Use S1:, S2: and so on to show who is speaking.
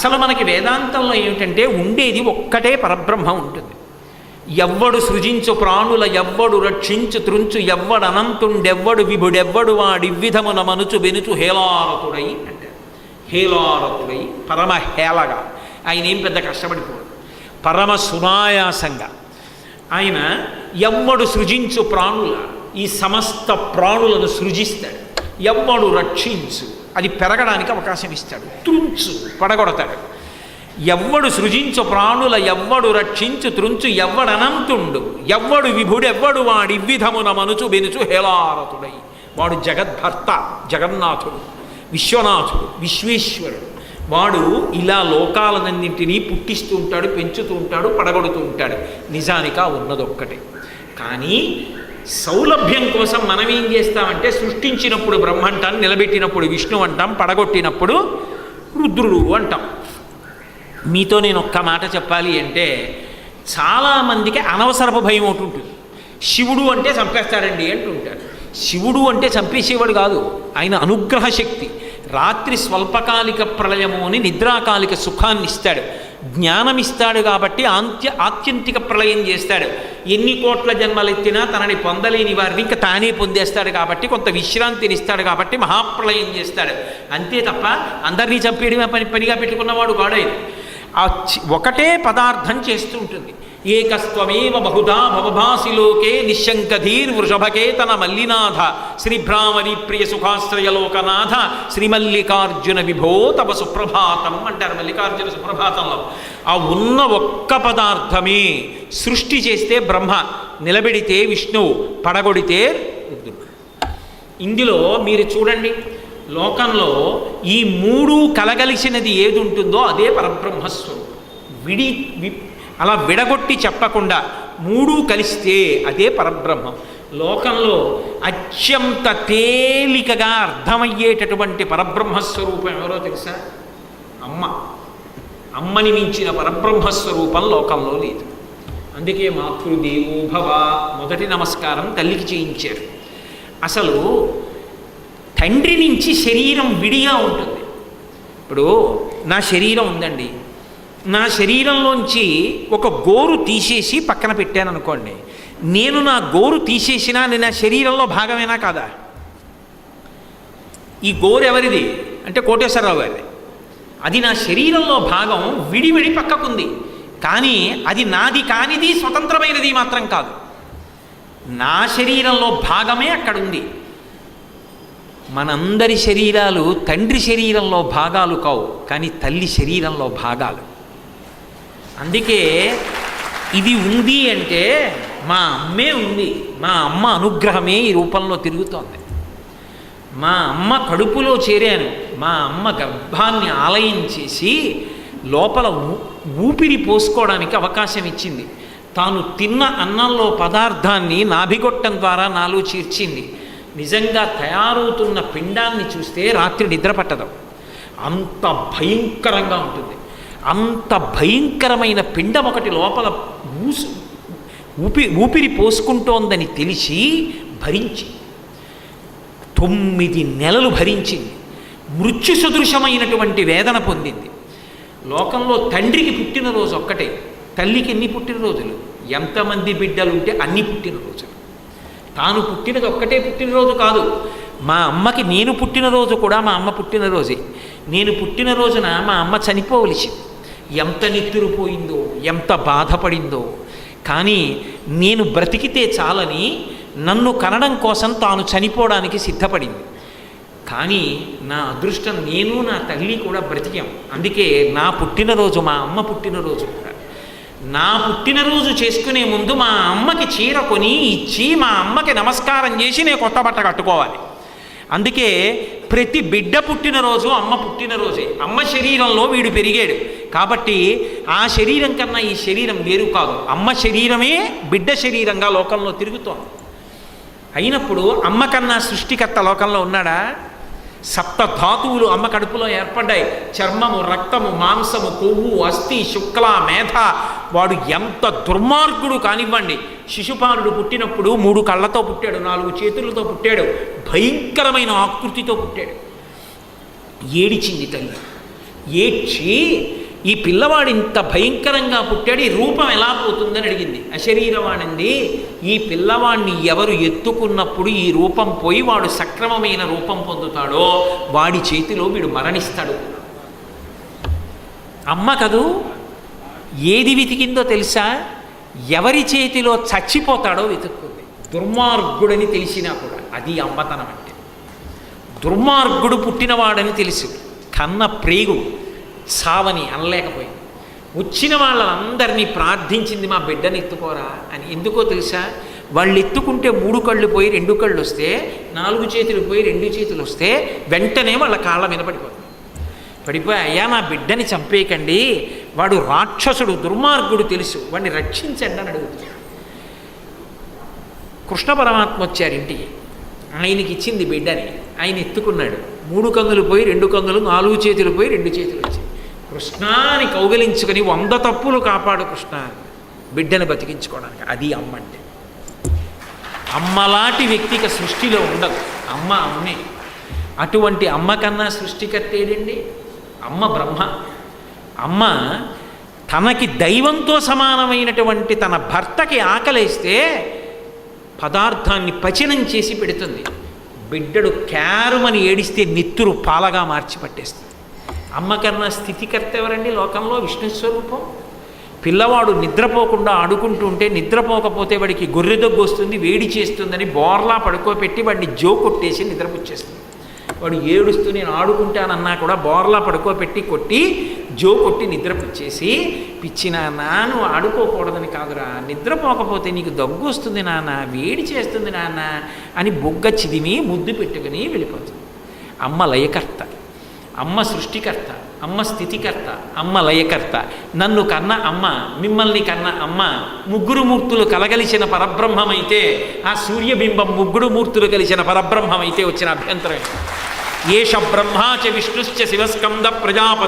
S1: అసలు మనకి వేదాంతంలో ఏమిటంటే ఉండేది ఒక్కటే పరబ్రహ్మ ఉంటుంది. ఎవ్వడు సృజించు ప్రాణుల ఎవ్వడు రక్షించు త్రుంచు ఎవ్వడు అనంతుండెవ్వడు విభుడెవ్వడు వాడివ్విధమున మనుచు వెనుచు హేలారతుడై అంటే హేలారతుడై పరమ హేళగా ఆయన ఏం పెద్ద కష్టపడిపోడు, పరమ సునాయాసంగా ఆయన ఎవ్వడు సృజించు ప్రాణుల ఈ సమస్త ప్రాణులను సృజిస్తాడు. ఎవ్వడు రక్షించు అది పెరగడానికి అవకాశం ఇస్తాడు, త్రుంచు పడగొడతాడు. ఎవ్వడు సృజించు ప్రాణుల ఎవ్వడు రక్షించు త్రుంచు ఎవ్వడనంతుండు ఎవ్వడు విభుడెవ్వడు వాడివ్విధమున మనుచు బెనుచు హేళారతుడై. వాడు జగద్భర్త, జగన్నాథుడు, విశ్వనాథుడు, విశ్వేశ్వరుడు. వాడు ఇలా లోకాలన్నింటినీ పుట్టిస్తూ ఉంటాడు, పెంచుతూ ఉంటాడు, పడగొడుతూ ఉంటాడు. నిజానికా ఉన్నదొక్కటే. కానీ సౌలభ్యం కోసం మనం ఏం చేస్తామంటే సృష్టించినప్పుడు బ్రహ్మ అంటాం, నిలబెట్టినప్పుడు విష్ణు అంటాం, పడగొట్టినప్పుడు రుద్రుడు అంటాం. మీతో నేను ఒక్క మాట చెప్పాలి అంటే చాలామందికి అనవసరపు భయం ఒకటి ఉంటుంది. శివుడు అంటే చంపేస్తాడండి అంటుంటారు. శివుడు అంటే చంపేసేవాడు కాదు, ఆయన అనుగ్రహ శక్తి. రాత్రి స్వల్పకాలిక ప్రళయము అని నిద్రాకాలిక సుఖాన్ని ఇస్తాడు, జ్ఞానం ఇస్తాడు. కాబట్టి ఆత్యంతిక ప్రళయం చేస్తాడు. ఎన్ని కోట్ల జన్మలెత్తినా తనని పొందలేని వారిని ఇంకా తానే పొందేస్తాడు. కాబట్టి కొంత విశ్రాంతిని ఇస్తాడు. కాబట్టి మహాప్రళయం చేస్తాడు. అంతే తప్ప అందరినీ చంపేయడమే పనిగా పెట్టుకున్నవాడు కాడైన. ఒకటే పదార్థం చేస్తూ ఉంటుంది. ఏకస్త్వమేవ బహుధా భవభాసి లోకే నిశంకధీర్ వృషభకేతన మల్లినాథ శ్రీభ్రామరి ప్రియ సుఖాశ్రయలోకనాథ శ్రీమల్లికార్జున విభో తవ సుప్రభాతం అంటారు మల్లికార్జున సుప్రభాతంలో. ఆ ఉన్న ఒక్క పదార్థమే సృష్టి చేస్తే బ్రహ్మ, నిలబెడితే విష్ణువు, పడగొడితే రుద్రుడు. ఇందులో మీరు చూడండి, లోకంలో ఈ మూడు కలగలిసినది ఏది ఉంటుందో అదే పరబ్రహ్మస్వరూపం. అలా విడగొట్టి చెప్పకుండా మూడు కలిస్తే అదే పరబ్రహ్మం. లోకంలో అత్యంత తేలికగా అర్థమయ్యేటటువంటి పరబ్రహ్మస్వరూపం ఎవరో తెలుసా? అమ్మ. అమ్మని మించిన పరబ్రహ్మస్వరూపం లోకంలో లేదు. అందుకే మాతృదేవో భవ మొదటి నమస్కారం తల్లికి చేయించారు. అసలు తండ్రి నుంచి శరీరం విడిగా ఉంటుంది. ఇప్పుడు నా శరీరం ఉందండి, నా శరీరంలోంచి ఒక గోరు తీసేసి పక్కన పెట్టాను అనుకోండి, నేను నా గోరు తీసేసినా నేను నా శరీరంలో భాగమేనా కాదా? ఈ గోరు ఎవరిది అంటే కోటేశ్వరరావు గారిది. అది నా శరీరంలో భాగం, విడివిడి పక్కకుంది. కానీ అది నాది కానిది, స్వతంత్రమైనది మాత్రం కాదు. నా శరీరంలో భాగమే అక్కడుంది. మనందరి శరీరాలు తండ్రి శరీరంలో భాగాలు కావు, కానీ తల్లి శరీరంలో భాగాలు. అందుకే ఇది ఉంది అంటే మా అమ్మే ఉంది, మా అమ్మ అనుగ్రహమే ఈ రూపంలో తిరుగుతోంది. మా అమ్మ కడుపులో చేరాను, మా అమ్మ గర్భాన్ని ఆలయం చేసి లోపల ఊపిరి పోసుకోవడానికి అవకాశం ఇచ్చింది. తాను తిన్న అన్నంలో పదార్థాన్ని నాభిగొట్టం ద్వారా నాలో చేర్చింది. నిజంగా తయారవుతున్న పిండాన్ని చూస్తే రాత్రి నిద్ర పట్టదు, అంత భయంకరంగా ఉంటుంది. అంత భయంకరమైన పిండం ఒకటి లోపల ఊపిరి పోసుకుంటోందని తెలిసి భరించి 9 నెలలు భరించింది. మృత్యు సదృశమైనటువంటి వేదన పొందింది. లోకంలో తండ్రికి పుట్టినరోజు ఒక్కటే, తల్లికి ఎన్ని పుట్టినరోజులు? ఎంతమంది బిడ్డలుంటే అన్ని పుట్టినరోజులు. తాను పుట్టినది ఒక్కటే పుట్టినరోజు కాదు. మా అమ్మకి నేను పుట్టినరోజు కూడా మా అమ్మ పుట్టినరోజే. నేను పుట్టినరోజున మా అమ్మ చనిపోవలసింది. ఎంత నెత్తురుపోయిందో, ఎంత బాధపడిందో. కానీ నేను బ్రతికితే చాలని నన్ను కనడం కోసం తాను చనిపోవడానికి సిద్ధపడింది. కానీ నా అదృష్టం, నేను నా తల్లి కూడా బ్రతికాం. అందుకే నా పుట్టినరోజు మా అమ్మ పుట్టినరోజు కూడా. నా పుట్టినరోజు చేసుకునే ముందు మా అమ్మకి చీర కొని ఇచ్చి మా అమ్మకి నమస్కారం చేసి నేను కొత్త బట్ట కట్టుకోవాలి. అందుకే ప్రతి బిడ్డ పుట్టినరోజు అమ్మ పుట్టినరోజే. అమ్మ శరీరంలో వీడు పెరిగాడు కాబట్టి ఆ శరీరం కన్నా ఈ శరీరం వేరు కాదు. అమ్మ శరీరమే బిడ్డ శరీరంగా లోకంలో తిరుగుతోంది. అయినప్పుడు అమ్మ కన్నా సృష్టికర్త లోకంలో ఉన్నాడా? 7 ధాతువులు అమ్మ కడుపులో ఏర్పడ్డాయి. చర్మము, రక్తము, మాంసము, కొవ్వు, అస్థి, శుక్ల, మేధ. వాడు ఎంత దుర్మార్గుడు కానివ్వండి, శిశుపాలుడు పుట్టినప్పుడు 3 కళ్ళతో పుట్టాడు, 4 చేతులతో పుట్టాడు, భయంకరమైన ఆకృతితో పుట్టాడు. ఏడిచింది తల్లి. ఏడ్చి ఈ పిల్లవాడు ఇంత భయంకరంగా పుట్టాడు, ఈ రూపం ఎలా పోతుందని అడిగింది. అశరీరవాణింది, ఈ పిల్లవాడిని ఎవరు ఎత్తుకున్నప్పుడు ఈ రూపం పోయి వాడు సక్రమమైన రూపం పొందుతాడో వాడి చేతిలో వీడు మరణిస్తాడు. అమ్మ కదూ ఏది వెతికిందో తెలుసా? ఎవరి చేతిలో చచ్చిపోతాడో వెతుక్కుంది. దుర్మార్గుడని తెలిసినా కూడా అది అమ్మతనం అంటే. దుర్మార్గుడు పుట్టినవాడని తెలుసు, కన్న ప్రేగు సావని అనలేకపోయింది. వచ్చిన వాళ్ళందరినీ ప్రార్థించింది, మా బిడ్డని ఎత్తుకోరా అని. ఎందుకో తెలుసా? వాళ్ళు ఎత్తుకుంటే 3 కళ్ళు పోయి 2 కళ్ళు వస్తే, 4 చేతులు పోయి 2 చేతులు వస్తే వెంటనే వాళ్ళ కాళ్ళ మీద పడిపోయి అయ్యా నా బిడ్డని చంపేయకండి, వాడు రాక్షసుడు దుర్మార్గుడు తెలుసు, వాడిని రక్షించండి అని అడుగుతుంది. కృష్ణ పరమాత్మ వచ్చారు ఇంటికి, ఆయనకి ఇచ్చింది బిడ్డని, ఆయన ఎత్తుకున్నాడు. 3 కంగులు పోయి 2 కంగులు, 4 చేతులు పోయి 2 చేతులు వచ్చాయి. కృష్ణాని కౌగలించుకొని 100 తప్పులు కాపాడు కృష్ణ బిడ్డను బతికించుకోవడానికి. అది అమ్మ అంటే. అమ్మలాంటి వ్యక్తికి సృష్టిలో ఉండదు. అమ్మ అమ్మే. అటువంటి అమ్మ కన్నా సృష్టికర్త ఏదండి? అమ్మ బ్రహ్మ. అమ్మ తనకి దైవంతో సమానమైనటువంటి తన భర్తకి ఆకలేస్తే పదార్థాన్ని పచనం చేసి పెడుతుంది. బిడ్డడు క్యారుమని ఏడిస్తే నెత్తురు పాలగా మార్చి పట్టేస్తుంది. అమ్మ కన్నా స్థితికర్త ఎవరండి లోకంలో? విష్ణు స్వరూపం. పిల్లవాడు నిద్రపోకుండా ఆడుకుంటూ ఉంటే, నిద్రపోకపోతే వాడికి గొర్రెదొగ్గు వస్తుంది, వేడి చేస్తుందని బోర్లా పడుకోబెట్టి వాడిని జో కొట్టేసి నిద్రపుచ్చేస్తుంది. వాడు ఏడుస్తూ నేను ఆడుకుంటానన్నా కూడా బోర్లా పడుకోబెట్టి కొట్టి జో కొట్టి నిద్రపుచ్చేసి, పిచ్చి నాన్న నువ్వు ఆడుకోకూడదని కాదురా, నిద్రపోకపోతే నీకు దగ్గు వస్తుంది నాన్న, వేడి చేస్తుంది నాన్న అని బొగ్గ చిదిమి ముద్దు పెట్టుకుని వెళ్ళిపోతుంది. అమ్మ లయకర్త, అమ్మ సృష్టికర్త, అమ్మ స్థితికర్త, అమ్మ లయకర్త. నన్ను కన్న అమ్మ, మిమ్మల్ని కన్న అమ్మ 3 మూర్తులు కలగలిసిన పరబ్రహ్మమైతే, ఆ సూర్యబింబం 3 మూర్తులు కలిసిన పరబ్రహ్మమైతే వచ్చిన అభ్యంతరం. ఏష బ్రహ్మాచ విష్ణుశ్చ శివస్కంద ప్రజాపతి